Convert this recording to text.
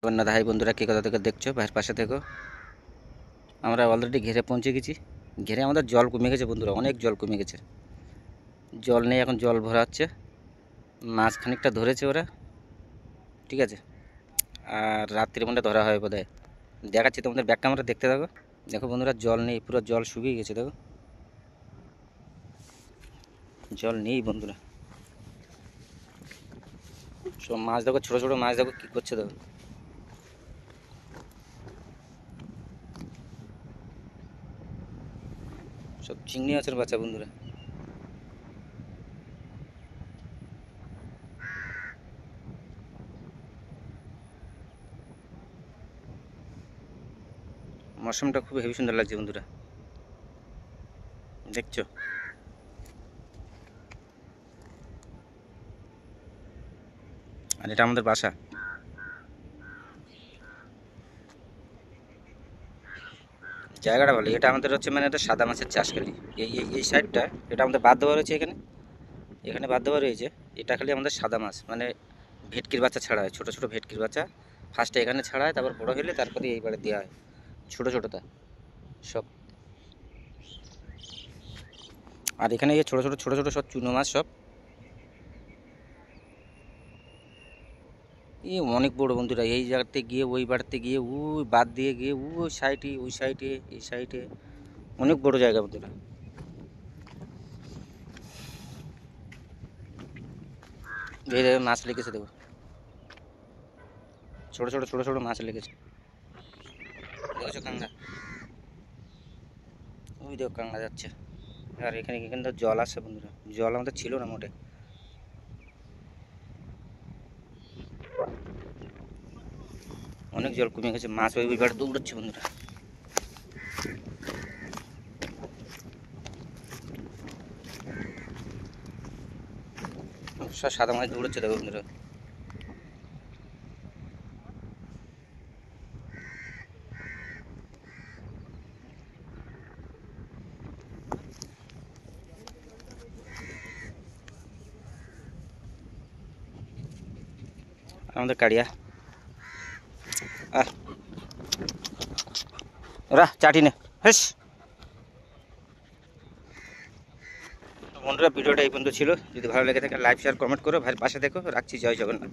Jagannath high বন্ধুরা, কে কোথা থেকে দেখছো ভাইয়ের পাশে থেকো। আমরা অলরেডি ঘেরে পৌঁছে গেছি। ঘেরে আমাদের জল কমে গেছে বন্ধুরা, অনেক জল কমে গেছে। জল নেই, এখন জল ভরা হচ্ছে। মাছ খানিকটা ধরেছে ওরা, ঠিক আছে। আর রাত্রির মধ্যে ধরা হয় বোধহয়। দেখাচ্ছি তোমাদের ব্যাক ক্যামেরা, দেখতে থাকো। দেখো বন্ধুরা, জল নেই, পুরো জল শুকিয়ে গেছে। দেখো জল নেই বন্ধুরা। সব মাছ দেখো, ছোটো ছোটো মাছ দেখো কী করছে দেখো। সব চিংড়ি মাছের বাচ্চা বন্ধুরা। মৌসুমটা খুব হেভি সুন্দর লাগছে বন্ধুরা, দেখছো। আর এটা আমাদের বাসা। জায়গাটা ভালো। এটা আমাদের হচ্ছে মানে এটা সাদা মাছের চাষ খালি। এই সাইডটা এটা আমাদের বাদ দেওয়া রয়েছে। এখানে এখানে বাদ দেওয়া রয়েছে। এটা খালি আমাদের সাদা মাছ, মানে ভেটকির বাচ্চা ছাড়া হয়, ছোটো ছোটো ভেটকির বাচ্চা। ফার্স্টে এখানে ছাড়া হয়, তারপর বড়ো হলে তারপরে এইবারে দেওয়া হয় ছোটো ছোটোটা সব। আর এখানে এই ছোটো ছোটো ছোটো ছোটো সব চুনো মাছ সব। এই অনেক বড় বন্ধুরা। এই জায়গাতে গিয়ে ওই বাড়িতে গিয়ে ওই বাদ দিয়ে গিয়ে ওই সাইডে ওই সাইডে এই সাইডে অনেক বড় জায়গা বন্ধুরা। এই মাছ লেগেছে দেখো, ছোটো ছোটো ছোটো ছোটো মাছ লেগেছে। দেখেছো কাঁংড়া, ওই দেখো কাঁংড়া যাচ্ছে। আর এখানে এখানে তো জল আসছে বন্ধুরা, জল আমাদের ছিল না মোটে। অনেক জল কমে গেছে, মাছ ওই বাড়ি দৌড়াচ্ছে বন্ধুরা। সব সাদা মাছ দৌড়াচ্ছে দেখো বন্ধুরা। আমাদের কাড়িয়া আহ ওরা চাটি নে হেস। বন্ধুরা, ভিডিওটা এই পর্যন্ত ছিল। যদি ভালো লেগে থাকে লাইক শেয়ার কমেন্ট করো, ভাইয়ের পাশে দেখো। রাখছি, জয় জগন্নাথ।